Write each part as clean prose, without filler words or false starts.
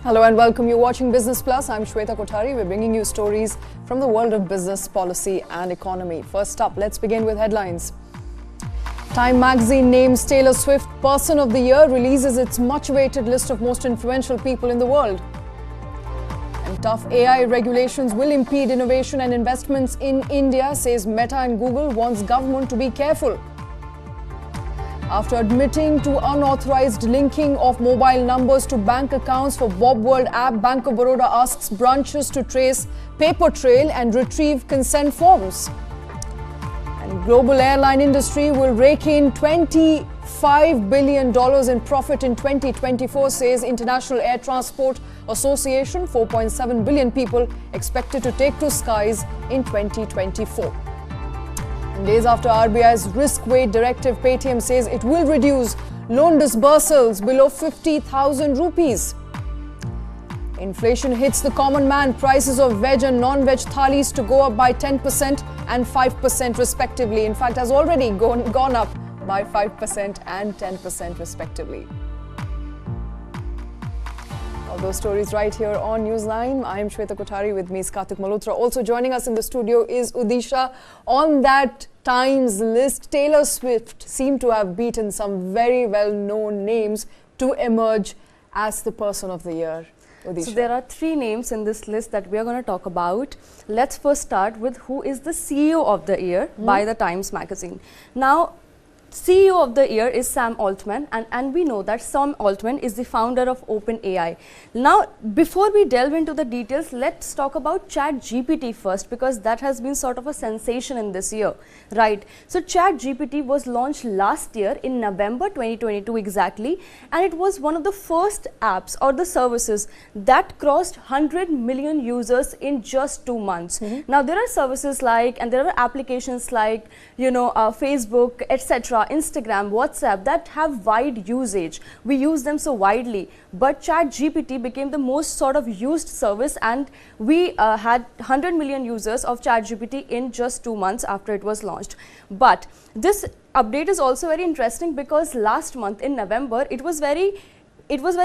Hello and welcome. You're watching Business Plus. I'm Shweta Kothari. We're bringing you stories from the world of business, policy and economy. First up, let's begin with headlines. Time magazine names Taylor Swift Person of the Year, releases its much-awaited list of most influential people in the world. And tough AI regulations will impede innovation and investments in India, says Meta, and Google warns government to be careful. After admitting to unauthorized linking of mobile numbers to bank accounts for BoB World app, Bank of Baroda asks branches to trace paper trail and retrieve consent forms. And global airline industry will rake in $25 billion in profit in 2024, says International Air Transport Association. 4.7 billion people expected to take to skies in 2024. Days after RBI's risk weight directive, Paytm says it will reduce loan disbursals below 50,000 rupees. Inflation hits the common man. Prices of veg and non-veg thalis to go up by 10% and 5% respectively. In fact, has already gone up by 5% and 10% respectively. All those stories right here on Newsline. I am Shweta Kothari, with me is Kartik Malhotra. Also joining us in the studio is Udisha. On that Times list, Taylor Swift seemed to have beaten some very well-known names to emerge as the Person of the Year. Udisha. So there are three names in this list that we are going to talk about. Let's first start with who is the CEO of the Year by the Times magazine. Now, CEO of the Year is Sam Altman, and we know that Sam Altman is the founder of OpenAI. Now, before we delve into the details, let's talk about ChatGPT first, because that has been sort of a sensation in this year, right? So ChatGPT was launched last year in November 2022 exactly, and it was one of the first apps or the services that crossed 100 million users in just 2 months. Now, there are services like, and there are applications like, Facebook, etc., Instagram, WhatsApp, that have wide usage. We use them so widely, but ChatGPT became the most sort of used service, and we had 100 million users of ChatGPT in just 2 months after it was launched. But this update is also very interesting because last month in November, it was very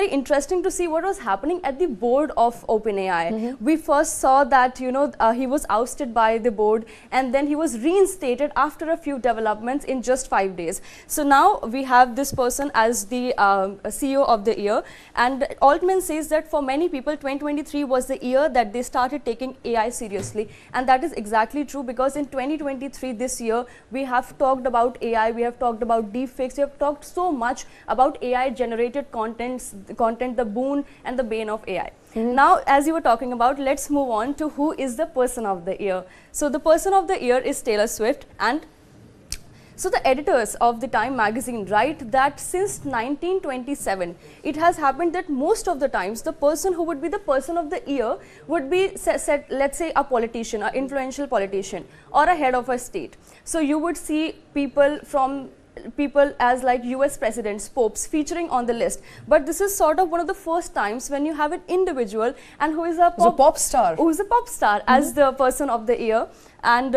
interesting to see what was happening at the board of OpenAI. We first saw that, he was ousted by the board, and then he was reinstated after a few developments in just 5 days. So now we have this person as the CEO of the year, and Altman says that for many people, 2023 was the year that they started taking AI seriously, and that is exactly true, because in 2023, this year, we have talked about AI, we have talked about deepfakes, we have talked so much about AI-generated content, the boon and the bane of AI. Now, as you were talking about, let's move on to who is the Person of the Year. So the Person of the Year is Taylor Swift, and so the editors of the Time magazine write that since 1927, it has happened that most of the times the person who would be the Person of the Year would be, let's say, a politician, an influential politician, or a head of a state. So you would see people as like US presidents, popes featuring on the list, but this is sort of one of the first times when you have an individual and who is a pop star as the Person of the Year. And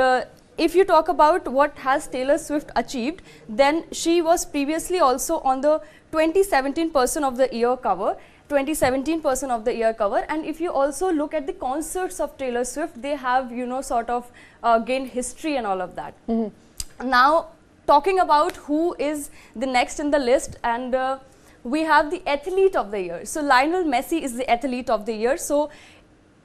if you talk about what has Taylor Swift achieved, then she was previously also on the 2017 Person of the Year cover. 2017 Person of the Year cover, and if you also look at the concerts of Taylor Swift, they have sort of gained history and all of that. Now, talking about who is the next in the list, and we have the Athlete of the Year. So Lionel Messi is the Athlete of the Year. So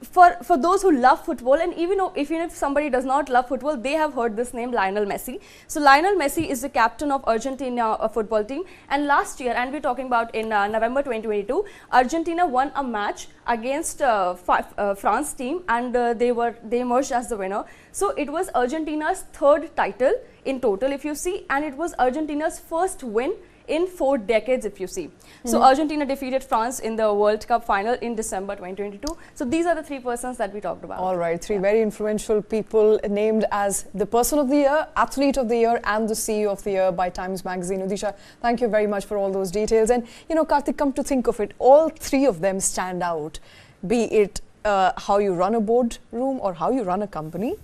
for those who love football, and even if somebody does not love football, they have heard this name, Lionel Messi. So Lionel Messi is the captain of Argentina football team, and last year, and we're talking about in November 2022, Argentina won a match against France team, and they emerged as the winner. So it was Argentina's third title in total, if you see, and it was Argentina's first win in 4 decades, if you see. So Argentina defeated France in the World Cup final in December 2022. So these are the three persons that we talked about. All right, three very influential people named as the Person of the Year, Athlete of the Year, and the CEO of the Year by Times Magazine. Udisha, thank you very much for all those details. And Kartik, come to think of it, all three of them stand out, be it how you run a boardroom or how you run a company.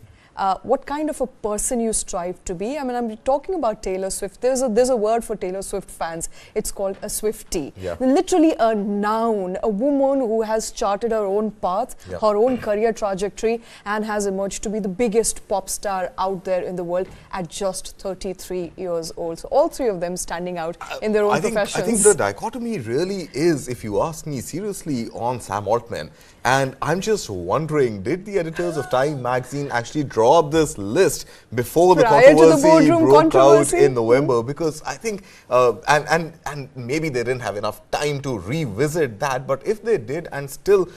what kind of a person you strive to be. I mean, I'm talking about Taylor Swift. There's a word for Taylor Swift fans. It's called a Swiftie. Yeah. Literally a noun, a woman who has charted her own path, Yeah. her own career trajectory, and has emerged to be the biggest pop star out there in the world at just 33 years old. So all three of them standing out in their own professions. I think the dichotomy really is, if you ask me seriously, on Sam Altman. And I'm just wondering, did the editors of Time magazine actually draw up this list before the Prior to the controversy boardroom broke controversy? out in November? Because I think, and maybe they didn't have enough time to revisit that, but if they did and still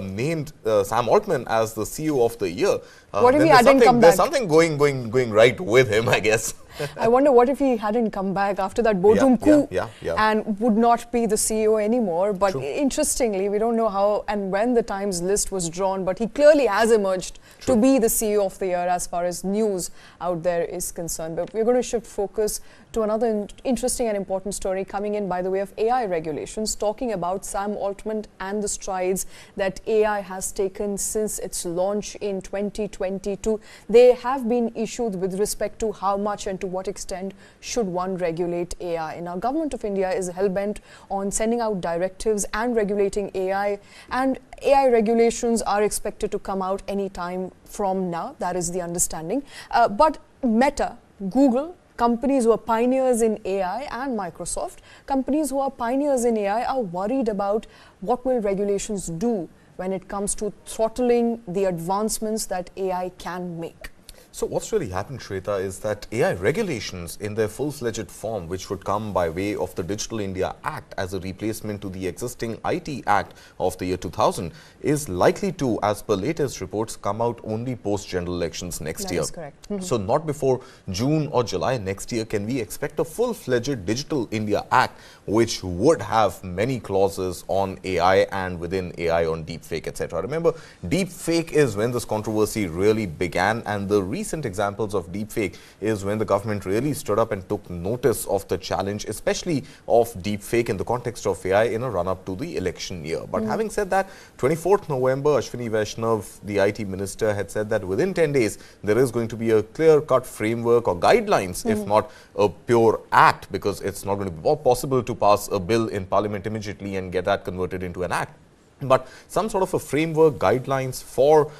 named Sam Altman as the CEO of the year, what if then he hadn't come back? there's something going right with him, I guess. I wonder what if he hadn't come back after that boardroom coup and would not be the CEO anymore. But interestingly, we don't know how and when the Times list was drawn, but he clearly has emerged to be the CEO of the year as far as news out there is concerned. But we're going to shift focus to another interesting and important story coming in by the way of AI regulations, talking about Sam Altman and the strides that AI has taken since its launch in 2022. They have been issued with respect to how much and to what extent should one regulate AI. Now, Government of India is hell-bent on sending out directives and regulating AI, and AI regulations are expected to come out any time from now. That is the understanding. But Meta, Google, companies who are pioneers in AI, and Microsoft, companies who are pioneers in AI, are worried about what will regulations do when it comes to throttling the advancements that AI can make. So what's really happened, Shweta, is that AI regulations in their full-fledged form, which would come by way of the Digital India Act as a replacement to the existing IT Act of the year 2000, is likely to, as per latest reports, come out only post-general elections next year. That is correct. So not before June or July next year can we expect a full-fledged Digital India Act, which would have many clauses on AI and within AI on deepfake, etc. Remember, deepfake is when this controversy really began, and the recent examples of deepfake is when the government really stood up and took notice of the challenge, especially of deepfake in the context of AI in a run-up to the election year. But having said that, 24th November, Ashwini Vaishnav, the IT minister, had said that within 10 days, there is going to be a clear-cut framework or guidelines, if not a pure act, because it's not going to be possible to pass a bill in Parliament immediately and get that converted into an act. But some sort of a framework, guidelines for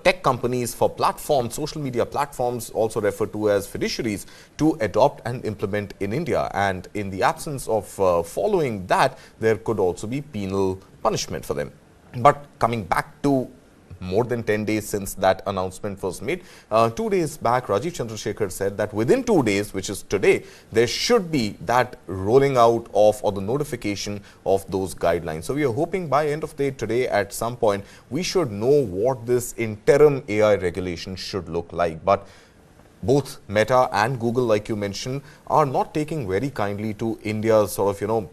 tech companies, for platforms, social media platforms, also referred to as fiduciaries, to adopt and implement in India. And in the absence of following that, there could also be penal punishment for them. But coming back to more than 10 days since that announcement was made, 2 days back, Rajiv Chandrasekhar said that within 2 days, which is today, there should be that rolling out of or the notification of those guidelines. So we are hoping by end of day today at some point, we should know what this interim AI regulation should look like. But both Meta and Google, like you mentioned, are not taking very kindly to India's sort of,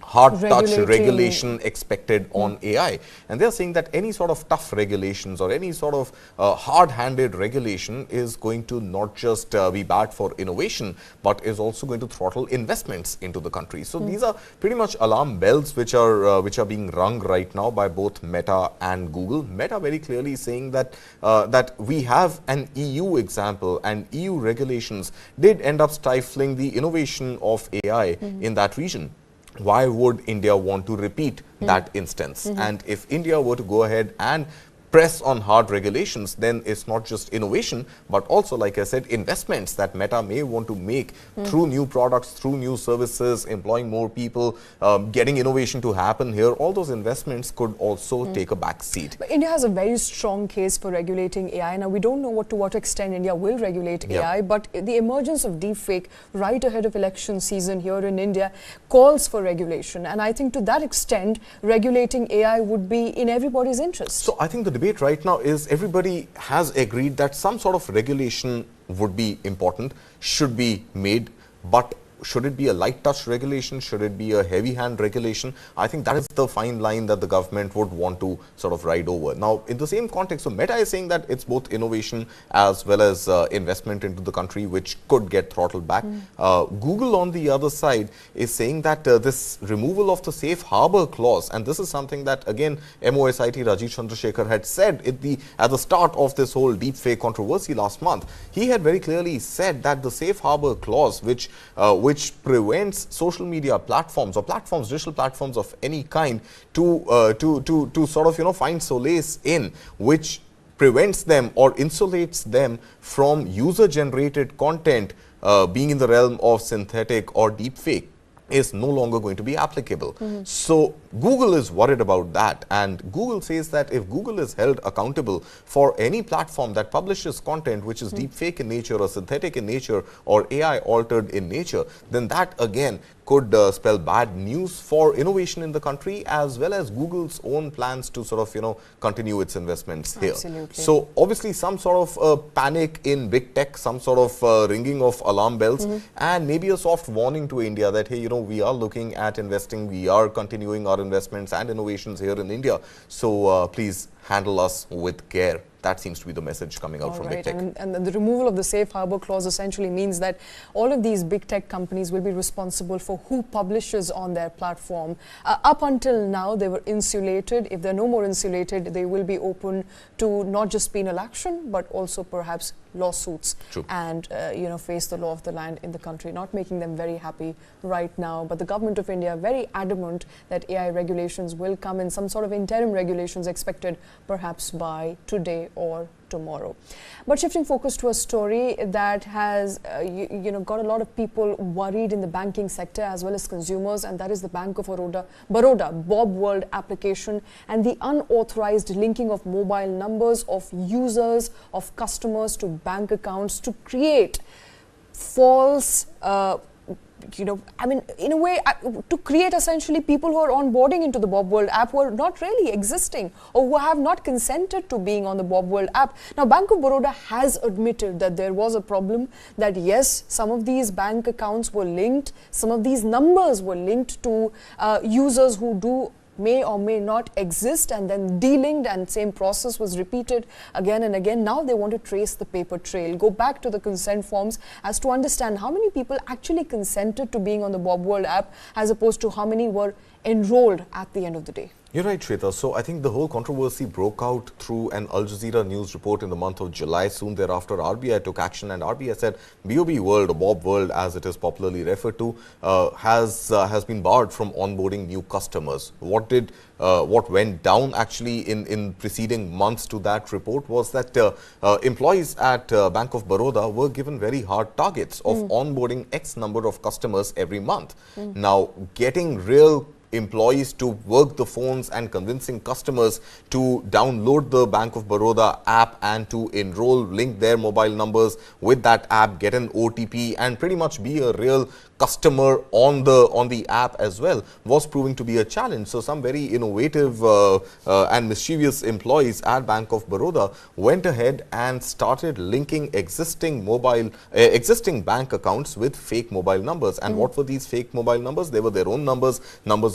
hard touch regulation expected on AI. And they're saying that any sort of tough regulations or any sort of hard-handed regulation is going to not just be bad for innovation, but is also going to throttle investments into the country. So these are pretty much alarm bells which are being rung right now by both Meta and Google. Meta very clearly saying that that we have an EU example, and EU regulations did end up stifling the innovation of AI in that region. Why would India want to repeat that instance? And if India were to go ahead and press on hard regulations, then it's not just innovation, but also, like I said, investments that Meta may want to make through new products, through new services, employing more people, getting innovation to happen here. All those investments could also take a back seat. But India has a very strong case for regulating AI. Now, we don't know to what extent India will regulate AI, but the emergence of deepfake right ahead of election season here in India calls for regulation. And I think to that extent, regulating AI would be in everybody's interest. So I think the debate right now is everybody has agreed that some sort of regulation would be important, should be made, but should it be a light touch regulation? Should it be a heavy hand regulation? I think that is the fine line that the government would want to sort of ride over. Now, in the same context, so Meta is saying that it's both innovation as well as investment into the country, which could get throttled back. Google, on the other side, is saying that this removal of the safe harbor clause, and this is something that, again, MOSIT Rajiv Chandrasekhar had said at the start of this whole deepfake controversy last month. He had very clearly said that the safe harbor clause, which prevents social media platforms or digital platforms of any kind to sort of find solace in, which prevents them or insulates them from user-generated content being in the realm of synthetic or deepfake, is no longer going to be applicable. So Google is worried about that, and Google says that if Google is held accountable for any platform that publishes content which is deepfake in nature or synthetic in nature or AI altered in nature, then that again could spell bad news for innovation in the country, as well as Google's own plans to sort of continue its investments here. Absolutely. So obviously some sort of panic in big tech, some sort of ringing of alarm bells, and maybe a soft warning to India that, hey, we are looking at investing, we are continuing our investments and innovations here in India. So please handle us with care. That seems to be the message coming out from big tech. And the removal of the safe harbor clause essentially means that all of these big tech companies will be responsible for who publishes on their platform. Up until now, they were insulated. If they're no more insulated, they will be open to not just penal action, but also perhaps lawsuits. True. And face the law of the land in the country, not making them very happy right now. But the government of India very adamant that AI regulations will come in, some sort of interim regulations expected perhaps by today or tomorrow. But shifting focus to a story that has got a lot of people worried in the banking sector as well as consumers, and that is the Bank of Baroda BoB World application and the unauthorized linking of mobile numbers of users, of customers to bank accounts to create false in a way, to create essentially people who are onboarding into the BoB World app who are not really existing or who have not consented to being on the BoB World app. Now, Bank of Baroda has admitted that there was a problem, that yes, some of these bank accounts were linked, some of these numbers were linked to users who may or may not exist, and then delinked, and same process was repeated again and again. Now they want to trace the paper trail, go back to the consent forms as to understand how many people actually consented to being on the BoB World app as opposed to how many were enrolled at the end of the day. You're right, Shweta. So I think the whole controversy broke out through an Al Jazeera news report in the month of July. Soon thereafter, RBI took action, and RBI said BoB World, or BoB World as it is popularly referred to, has been barred from onboarding new customers. What went down actually in preceding months to that report was that employees at Bank of Baroda were given very hard targets of onboarding X number of customers every month. Now, getting real employees to work the phones and convincing customers to download the Bank of Baroda app and to enroll, link their mobile numbers with that app, get an OTP, and pretty much be a real customer on the app as well, was proving to be a challenge. So some very innovative and mischievous employees at Bank of Baroda went ahead and started linking existing bank accounts with fake mobile numbers. And what were these fake mobile numbers? They were their own numbers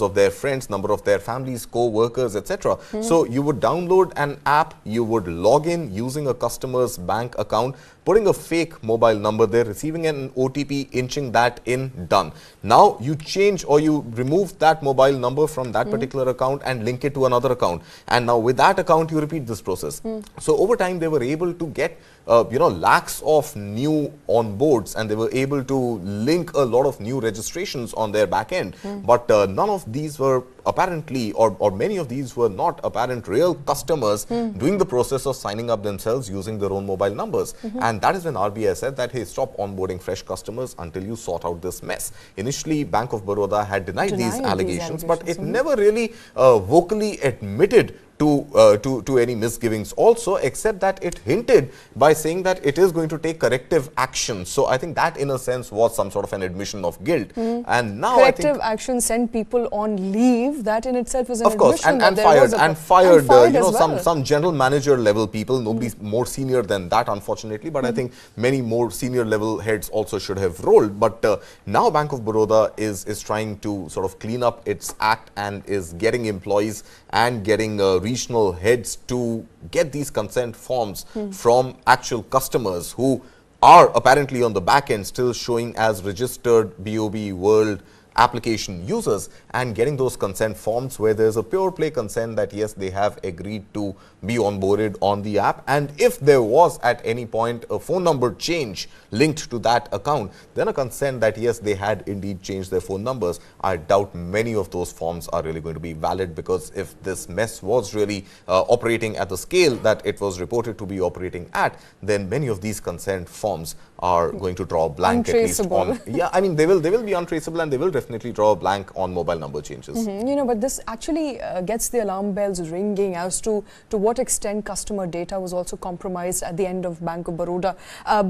of their friends, number of their families, co-workers, etc. So you would download an app, you would log in using a customer's bank account, putting a fake mobile number there, receiving an OTP, inching that in, done. Now you change or you remove that mobile number from that particular account and link it to another account. And now with that account, you repeat this process. So over time, they were able to get lakhs of new onboards, and they were able to link a lot of new registrations on their back end. But none of these were apparently, or many of these were not apparent real customers doing the process of signing up themselves using their own mobile numbers. And that is when RBI said that, hey, stop onboarding fresh customers until you sort out this mess. Initially, Bank of Baroda had denied these allegations, but it never really vocally admitted to any misgivings also, except that it hinted by saying that it is going to take corrective action. So I think that in a sense was some sort of an admission of guilt. And now corrective action sent people on leave. That in itself is an of course, admission and fired you know, some general manager level people. Nobody's more senior than that, unfortunately, but I think many more senior level heads also should have rolled. But now Bank of Baroda is trying to sort of clean up its act and is getting employees and getting regional heads to get these consent forms from actual customers who are apparently on the back end still showing as registered BoB World application users, and getting those consent forms where there's a pure play consent that yes, they have agreed to be onboarded on the app, and if there was at any point a phone number change linked to that account, then a consent that yes, they had indeed changed their phone numbers. I doubt many of those forms are really going to be valid, because if this mess was really operating at the scale that it was reported to be operating at, then many of these consent forms are going to draw a blank, at least on, yeah, I mean, they will be untraceable, and they will definitely draw a blank on mobile number changes. You know, but this actually gets the alarm bells ringing as to what extent customer data was also compromised at the end of Bank of Baroda,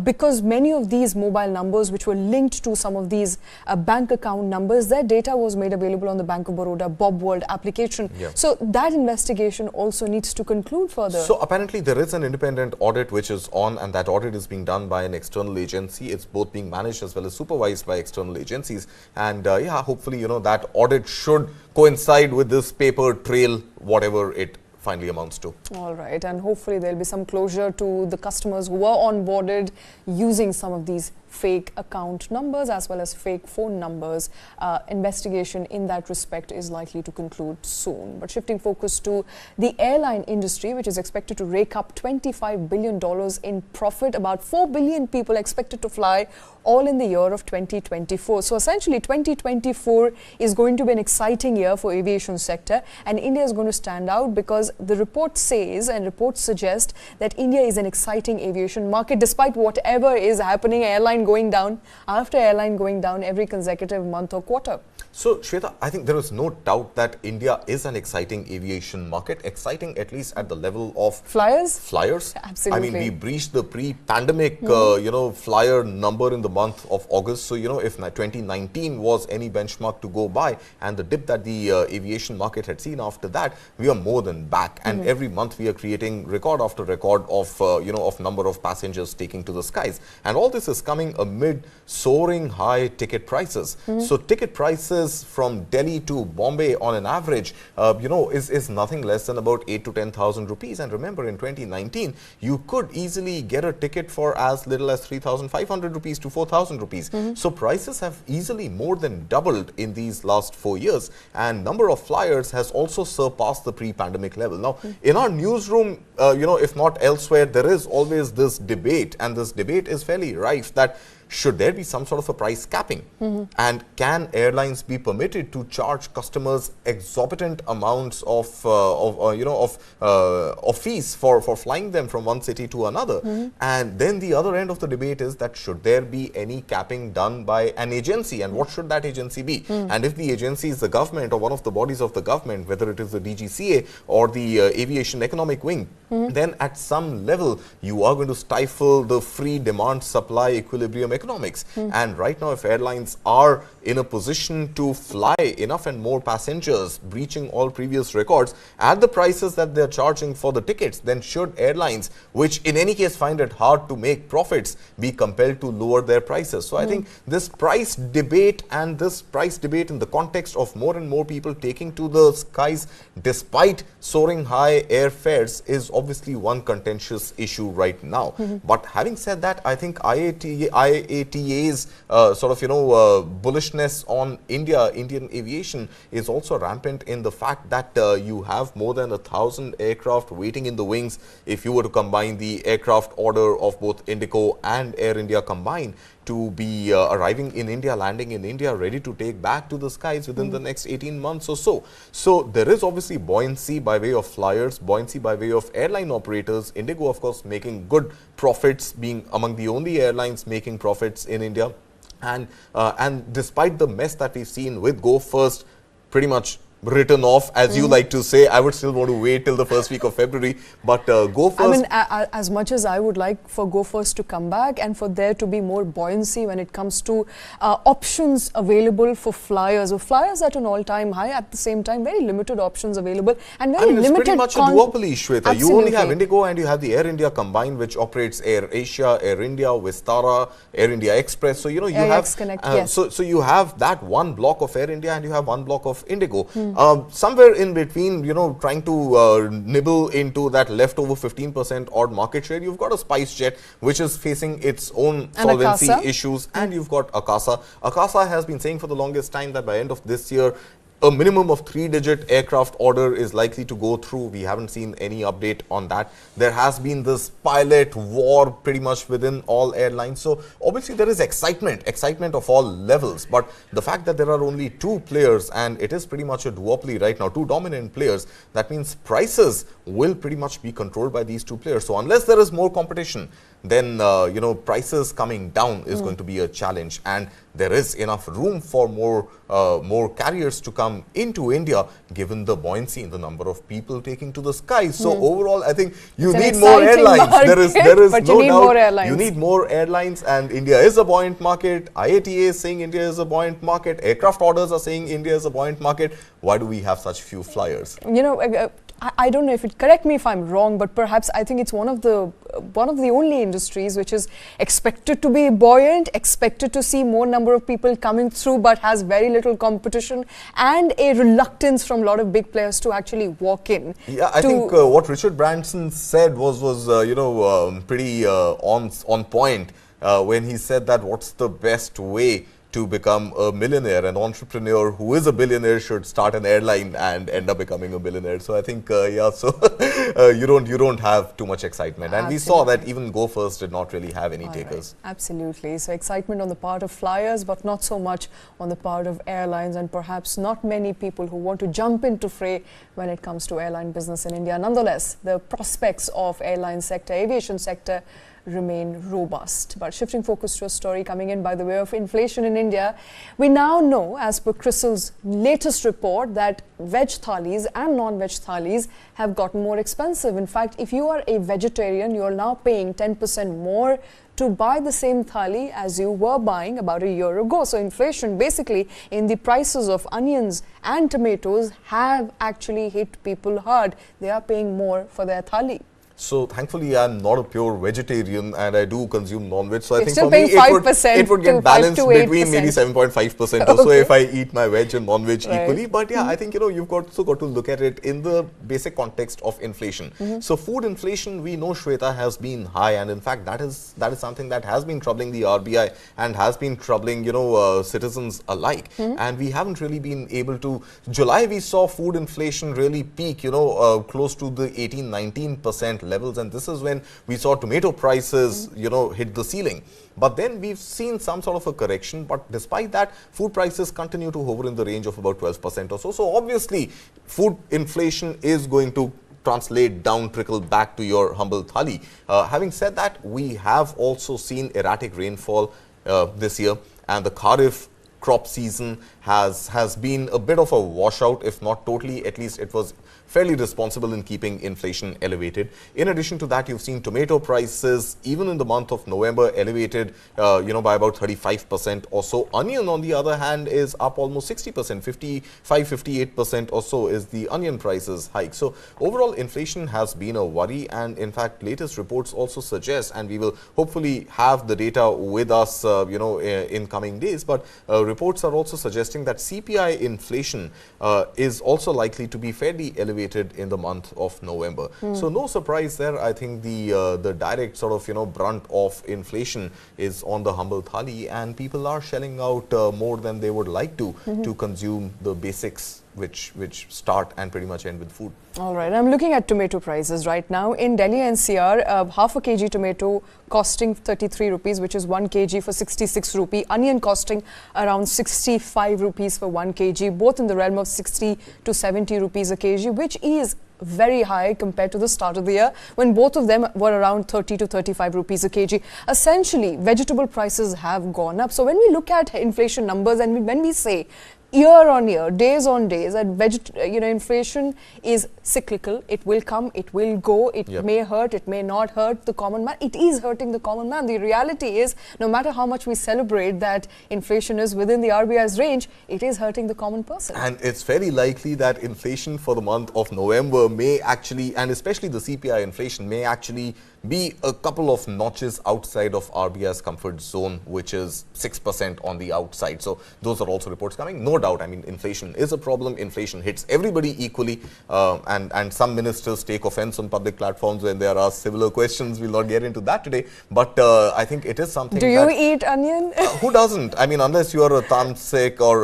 because many of these mobile numbers which were linked to some of these bank account numbers, their data was made available on the Bank of Baroda BoB World application. Yeah. So that investigation also needs to conclude further. So apparently there is an independent audit which is on, and that audit is being done by an external agency. It's both being managed as well as supervised by external agencies, and yeah, hopefully, you know, that audit should coincide with this paper trail, whatever it finally amounts to. All right, and hopefully there'll be some closure to the customers who were onboarded using some of these fake account numbers as well as fake phone numbers. Investigation in that respect is likely to conclude soon. But shifting focus to the airline industry, which is expected to rake up $25 billion in profit, about 4 billion people expected to fly all in the year of 2024. So essentially 2024 is going to be an exciting year for aviation sector, and India is going to stand out because the report says and reports suggest that India is an exciting aviation market despite whatever is happening, airline going down after airline going down every consecutive month or quarter. So, Shweta, I think there is no doubt that India is an exciting aviation market, exciting at least at the level of flyers. Absolutely. I mean, we breached the pre-pandemic, you know, flyer number in the month of August. So, you know, if 2019 was any benchmark to go by, and the dip that the aviation market had seen after that, we are more than back. And every month we are creating record after record of, you know, of number of passengers taking to the skies. And all this is coming amid soaring high ticket prices. So, ticket prices from Delhi to Bombay on an average, you know, is nothing less than about 8 to 10,000 rupees. And remember, in 2019, you could easily get a ticket for as little as 3,500 rupees to 4,000 rupees. So prices have easily more than doubled in these last 4 years, and number of flyers has also surpassed the pre-pandemic level. Now, in our newsroom, you know, if not elsewhere, there is always this debate, and this debate is fairly rife, that should there be some sort of a price capping? And can airlines be permitted to charge customers exorbitant amounts of fees for flying them from one city to another? And then the other end of the debate is that should there be any capping done by an agency, and what should that agency be? And if the agency is the government or one of the bodies of the government, whether it is the DGCA or the Aviation Economic Wing, then at some level you are going to stifle the free demand supply equilibrium economics. And right now, if airlines are in a position to fly enough and more passengers, breaching all previous records at the prices that they're charging for the tickets, then should airlines, which in any case find it hard to make profits, be compelled to lower their prices. So I think this price debate, and this price debate in the context of more and more people taking to the skies despite soaring high airfares, is obviously one contentious issue right now. But having said that, I think IATA's sort of, you know, bullishness on Indian aviation is also rampant in the fact that you have more than 1,000 aircraft waiting in the wings if you were to combine the aircraft order of both Indigo and Air India combined, to be arriving in India, landing in India, ready to take back to the skies within the next 18 months or so. So there is obviously buoyancy by way of flyers, buoyancy by way of airline operators. Indigo, of course, making good profits, being among the only airlines making profits in India. And despite the mess that we've seen with Go First pretty much written off, as you like to say. I would still want to wait till the first week of February, but Go First. I mean, as much as I would like for Go First to come back and for there to be more buoyancy when it comes to options available for flyers, or flyers at an all-time high, at the same time, very limited options available and very limited. It's pretty much a duopoly, Shweta. Absolutely. You only have Indigo and you have the Air India combined, which operates Air Asia, Air India, Vistara, Air India Express. So, you know, you have yes. so you have that one block of Air India and you have one block of Indigo. Somewhere in between, you know, trying to nibble into that leftover 15% odd market share, you've got a SpiceJet, which is facing its own solvency issues, and you've got Akasa. Akasa has been saying for the longest time that by end of this year, a minimum of 3-digit aircraft order is likely to go through. We haven't seen any update on that. There has been this pilot war pretty much within all airlines. So obviously there is excitement of all levels. But the fact that there are only 2 players and it is pretty much a duopoly right now, 2 dominant players, that means prices will pretty much be controlled by these 2 players. So unless there is more competition, then you know, prices coming down is going to be a challenge, and there is enough room for more carriers to come into India, given the buoyancy in the number of people taking to the skies. So overall, I think you need more airlines. There is no doubt. You need more airlines, and India is a buoyant market. IATA is saying India is a buoyant market. Aircraft orders are saying India is a buoyant market. Why do we have such few flyers? You know, I don't know if it, correct me if I'm wrong, but perhaps I think it's one of the only industries which is expected to be buoyant, expected to see more number of people coming through, but has very little competition and a reluctance from a lot of big players to actually walk in. Yeah, I think what Richard Branson said was you know, pretty on point when he said that what's the best way to become a millionaire. An entrepreneur who is a billionaire should start an airline and end up becoming a billionaire. So I think, yeah, so you don't have too much excitement. And we saw that even Go First did not really have any takers. Right. Absolutely. So excitement on the part of flyers, but not so much on the part of airlines, and perhaps not many people who want to jump into fray when it comes to airline business in India. Nonetheless, the prospects of airline sector, aviation sector, remain robust. But shifting focus to a story coming in by the way of inflation in India, we now know, as per CRISIL's latest report, that veg thalis and non-veg thalis have gotten more expensive. In fact, if you are a vegetarian, you are now paying 10% more to buy the same thali as you were buying about a year ago. So inflation basically in the prices of onions and tomatoes have actually hit people hard. They are paying more for their thali. So thankfully, I'm not a pure vegetarian and I do consume non-veg. So I think for me, it would get balanced between maybe 7.5% or so if I eat my veg and non-veg equally. But yeah, I think, you know, you've also got to look at it in the basic context of inflation. So food inflation, we know, Shweta, has been high, and in fact that is something that has been troubling the RBI and has been troubling, you know, citizens alike. And we haven't really been able to. July we saw food inflation really peak, you know, close to the 18-19% levels, and this is when we saw tomato prices, you know, hit the ceiling. But then we've seen some sort of a correction, but despite that, food prices continue to hover in the range of about 12% or so. So obviously, food inflation is going to translate down, trickle back to your humble thali. Having said that, we have also seen erratic rainfall this year, and the Kharif crop season has been a bit of a washout, if not totally. At least it was fairly responsible in keeping inflation elevated. In addition to that, you've seen tomato prices, even in the month of November, elevated, you know, by about 35% or so. Onion, on the other hand, is up almost 60%, 58% or so is the onion prices hike. So overall, inflation has been a worry, and in fact, latest reports also suggest, and we will hopefully have the data with us, you know, in coming days, but reports are also suggesting that CPI inflation is also likely to be fairly elevated in the month of November. So no surprise there. I think the direct sort of, you know, brunt of inflation is on the humble thali, and people are shelling out more than they would like to consume the basics which start and pretty much end with food. All right, I'm looking at tomato prices right now. In Delhi NCR, half a kg tomato costing 33 rupees, which is 1 kg for 66 rupee. Onion costing around 65 rupees for 1 kg, both in the realm of 60 to 70 rupees a kg, which is very high compared to the start of the year when both of them were around 30 to 35 rupees a kg. Essentially, vegetable prices have gone up. So when we look at inflation numbers and when we say year on year, days on days, that inflation is cyclical. It will come, it will go, it may hurt, it may not hurt the common man. It is hurting the common man. The reality is, no matter how much we celebrate that inflation is within the RBI's range, it is hurting the common person. And it's very likely that inflation for the month of November may actually, and especially the CPI inflation, may actually be a couple of notches outside of RBI's comfort zone, which is 6% on the outside. So those are also reports coming. No doubt, I mean, inflation is a problem. Inflation hits everybody equally. And some ministers take offense on public platforms when there are similar questions. We'll not get into that today. But I think it is something. Do you eat onion? Who doesn't? I mean, unless you are a tamsik or,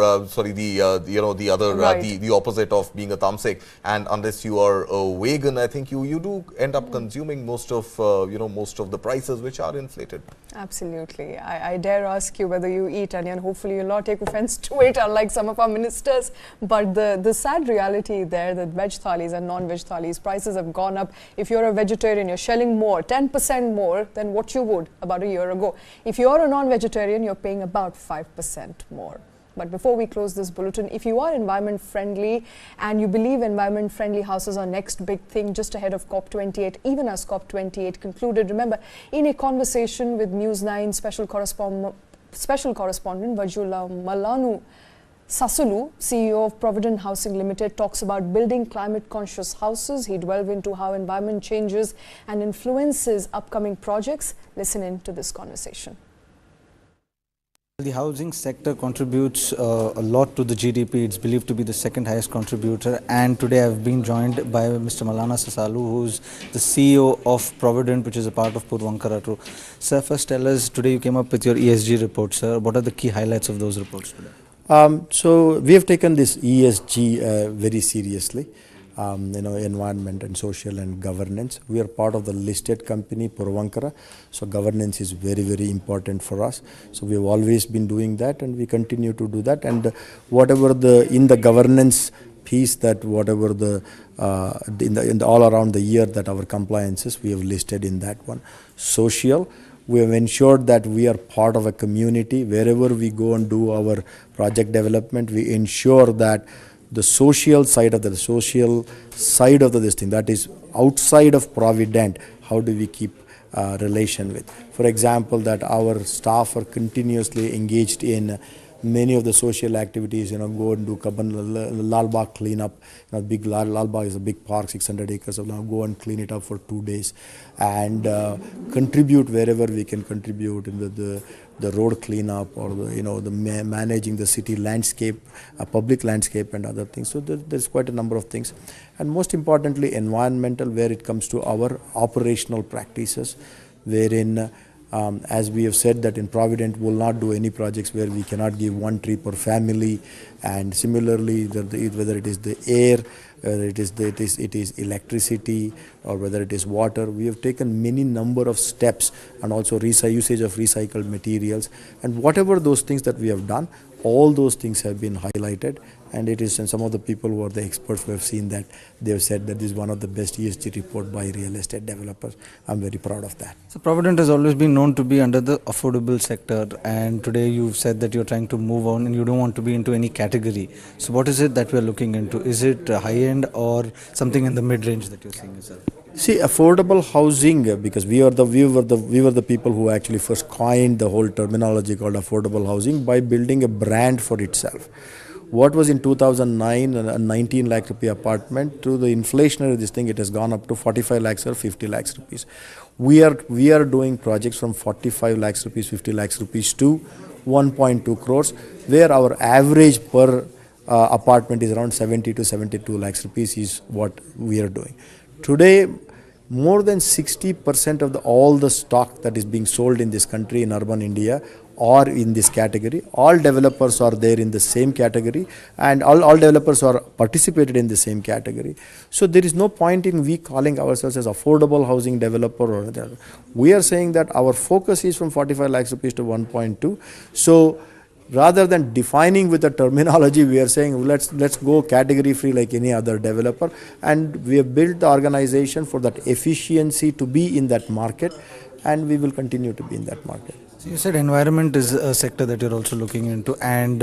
the other, right. the opposite of being a tamsik. And unless you are a vegan, I think you do end up consuming most of the prices which are inflated. Absolutely. I dare ask you whether you eat onion. Hopefully you'll not take offense to it, unlike some of our ministers. But the sad reality there, that veg thalis and non-veg thalis, prices have gone up. If you're a vegetarian, you're shelling more, 10% more than what you would about a year ago. If you're a non-vegetarian, you're paying about 5% more. But before we close this bulletin, if you are environment friendly and you believe environment friendly houses are next big thing just ahead of COP28, even as COP28 concluded, remember, in a conversation with News 9 special correspondent Vajula Malanu, Sasulu, CEO of Provident Housing Limited, talks about building climate-conscious houses. He delves into how environment changes and influences upcoming projects. Listen in to this conversation. The housing sector contributes a lot to the GDP. It's believed to be the second highest contributor. And today I've been joined by Mr. Malana Sasalu, who's the CEO of Provident, which is a part of Puravankara too. Sir, first tell us, today you came up with your ESG report, sir. What are the key highlights of those reports today? So we have taken this ESG very seriously. Environment and social and governance. We are part of the listed company Puravankara, so governance is very, very important for us. So we have always been doing that, and we continue to do that. And whatever in the governance piece, that whatever in the all around the year that our compliances, we have listed in that one. Social, we have ensured that we are part of a community. Wherever we go and do our project development, we ensure that the social side of this thing, that is outside of Provident, how do we keep relation with? For example, that our staff are continuously engaged in many of the social activities, go and do Lal Bagh cleanup. Big Lal Bagh is a big park, 600 acres of land. Go and clean it up for 2 days and contribute wherever we can contribute in the road cleanup or managing the city landscape, public landscape and other things. So there's quite a number of things. And most importantly, environmental, where it comes to our operational practices, wherein as we have said that in Provident will not do any projects where we cannot give 1 tree per family, and similarly whether it is the air, whether it is electricity, or whether it is water, we have taken many number of steps, and also usage of recycled materials, and whatever those things that we have done, all those things have been highlighted. And it is, and some of the people who are the experts who have seen that, they have said that this is one of the best ESG report by real estate developers. I'm very proud of that. So Provident has always been known to be under the affordable sector, and today you've said that you're trying to move on and you don't want to be into any category. So what is it that we're looking into? Is it high end or something in the mid range that you're seeing as well? See, affordable housing, because we were the people who actually first coined the whole terminology called affordable housing by building a brand for itself. What was in 2009 a 19 lakh rupee apartment, to the inflationary this thing, it has gone up to 45 lakhs or 50 lakhs rupees. We are doing projects from 45 lakhs rupees, 50 lakhs rupees to 1.2 crores, where our average per apartment is around 70 to 72 lakhs rupees is what we are doing. Today, more than 60% of all the stock that is being sold in this country, in urban India, are in this category. All developers are there in the same category, and all developers are participated in the same category. So there is no point in we calling ourselves as affordable housing developer or other. We are saying that our focus is from 45 lakhs rupees to 1.2. So rather than defining with the terminology, we are saying let's go category free like any other developer, and we have built the organization for that efficiency to be in that market, and we will continue to be in that market. So you said environment is a sector that you're also looking into, and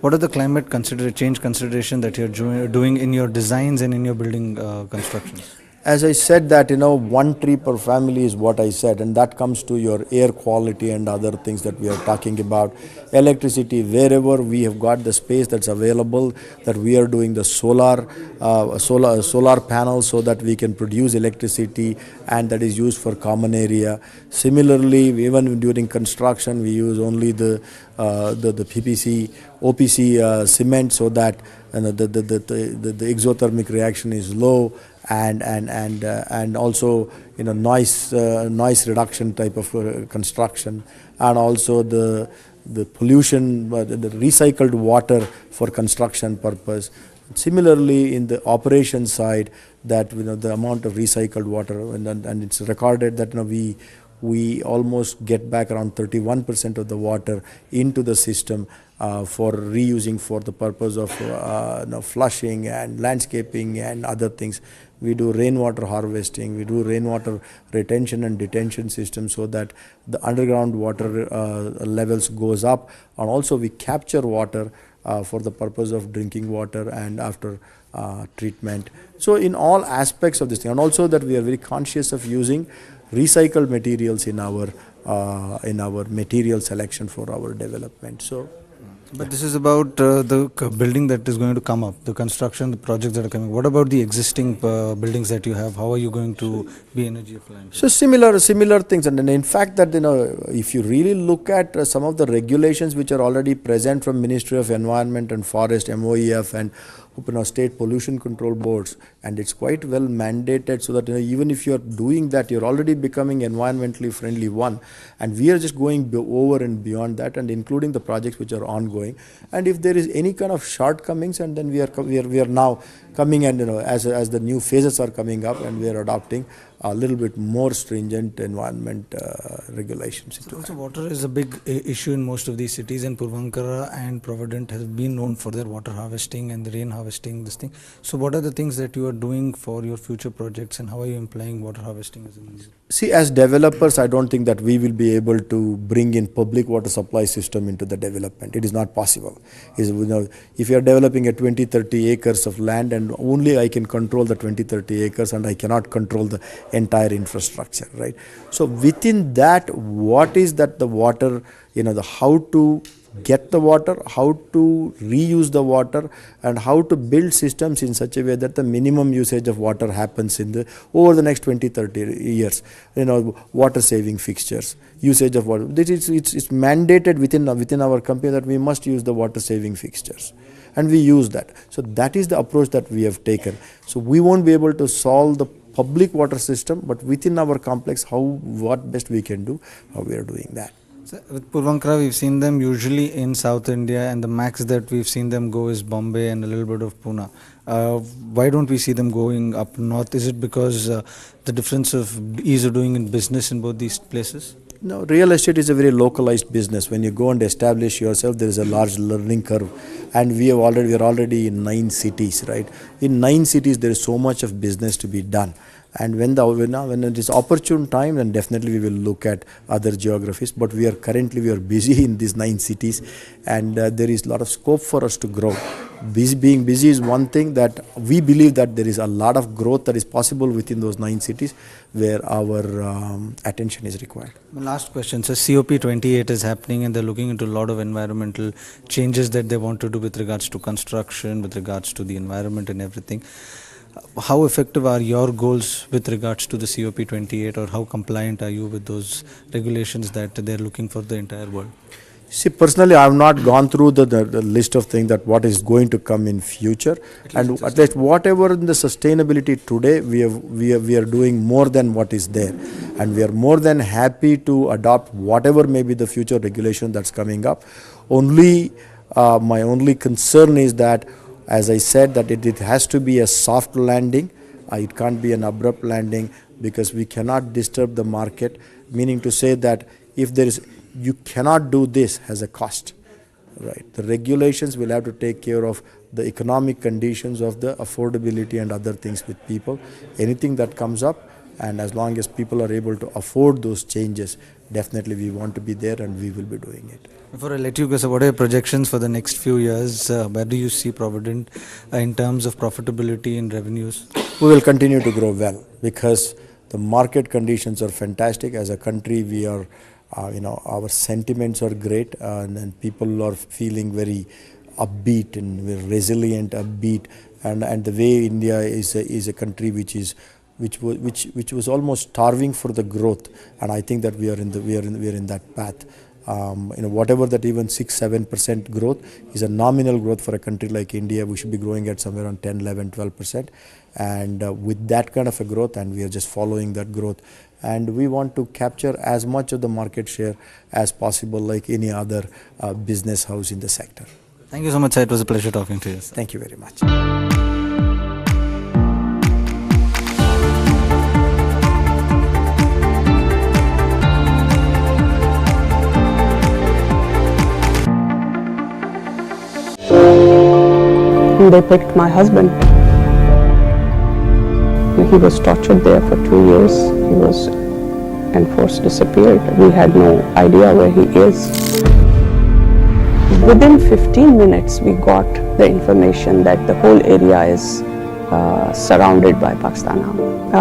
what are the climate change consideration that you're doing in your designs and in your building construction? As I said that, 1 tree per family is what I said, and that comes to your air quality and other things that we are talking about. Electricity, wherever we have got the space that's available, that we are doing the solar panels so that we can produce electricity, and that is used for common area. Similarly, even during construction, we use only the PPC, OPC cement, so that the exothermic reaction is low, and also noise reduction type of construction, and also the pollution, the recycled water for construction purpose. Similarly, in the operation side, that the amount of recycled water, and it's recorded that we almost get back around 31% of the water into the system for reusing for the purpose of flushing and landscaping and other things. We do rainwater harvesting, we do rainwater retention and detention system, so that the underground water levels goes up, and also we capture water for the purpose of drinking water and after treatment. So in all aspects of this thing, and also that we are very conscious of using recycled materials in our material selection for our development. So, but this is about the building that is going to come up, the construction, the projects that are coming. What about the existing buildings that you have? How are you going to be energy efficient? So similar things, and in fact that if you really look at some of the regulations which are already present from Ministry of Environment and Forest, MOEF, and state pollution control boards, and it's quite well mandated, so that even if you're doing that, you're already becoming environmentally friendly one, and we are just going over and beyond that, and including the projects which are ongoing. And if there is any kind of shortcomings, and then we are now coming, and as the new phases are coming up, and we are adopting a little bit more stringent environment regulations. Also, water is a big issue in most of these cities, and Puravankara and Provident have been known for their water harvesting and the rain harvesting, this thing. So what are the things that you are doing for your future projects, and how are you implying water harvesting as an easy? See, as developers, I don't think that we will be able to bring in public water supply system into the development. It is not possible. If you are developing a 20-30 acres of land, and only I can control the 20-30 acres, and I cannot control the entire infrastructure, right? So within that, what is that the water, how to get the water, how to reuse the water, and how to build systems in such a way that the minimum usage of water happens over the next 20-30 years. Water saving fixtures, usage of water. It's mandated within our company that we must use the water saving fixtures, and we use that. So that is the approach that we have taken. So we won't be able to solve the public water system, but within our complex, what best we can do, how we are doing that. So with Puravankara, we've seen them usually in South India, and the max that we've seen them go is Bombay and a little bit of Pune. Why don't we see them going up north? Is it because the difference of ease of doing business in both these places? No, real estate is a very localized business. When you go and establish yourself, there is a large learning curve, and we are already in 9 cities, right? In 9 cities, there is so much of business to be done. And when it is opportune time, then definitely we will look at other geographies. But we are busy in these 9 cities, and there is a lot of scope for us to grow. Being busy is one thing, that we believe that there is a lot of growth that is possible within those 9 cities where our attention is required. My last question. So COP28 is happening, and they're looking into a lot of environmental changes that they want to do with regards to construction, with regards to the environment and everything. How effective are your goals with regards to the COP28, or how compliant are you with those regulations that they're looking for the entire world? See, personally, I have not gone through the list of things that what is going to come in future, and at least whatever in the sustainability today, we are doing more than what is there, and we are more than happy to adopt whatever may be the future regulation that's coming up. My only concern is that, as I said, that it has to be a soft landing. It can't be an abrupt landing, because we cannot disturb the market, meaning to say that you cannot do this as a cost, right? The regulations will have to take care of the economic conditions of the affordability and other things with people. Anything that comes up, and as long as people are able to afford those changes, definitely we want to be there and we will be doing it. Before I let you go, sir, what are your projections for the next few years? Where do you see Provident in terms of profitability and revenues? We will continue to grow well because the market conditions are fantastic. As a country, we are, our sentiments are great, and people are feeling very upbeat and very resilient, upbeat, and the way India is a country which was almost starving for the growth, and I think that we are in that path. Whatever that even 6-7% growth is a nominal growth for a country like India. We should be growing at somewhere around 10, 11, 12%, and with that kind of a growth, and we are just following that growth, and we want to capture as much of the market share as possible, like any other business house in the sector. Thank you so much, sir. It was a pleasure talking to you, sir. Thank you very much. They picked my husband. He was tortured there for 2 years. He was enforced disappeared. We had no idea where he is. Within 15 minutes, we got the information that the whole area is surrounded by Pakistan Army.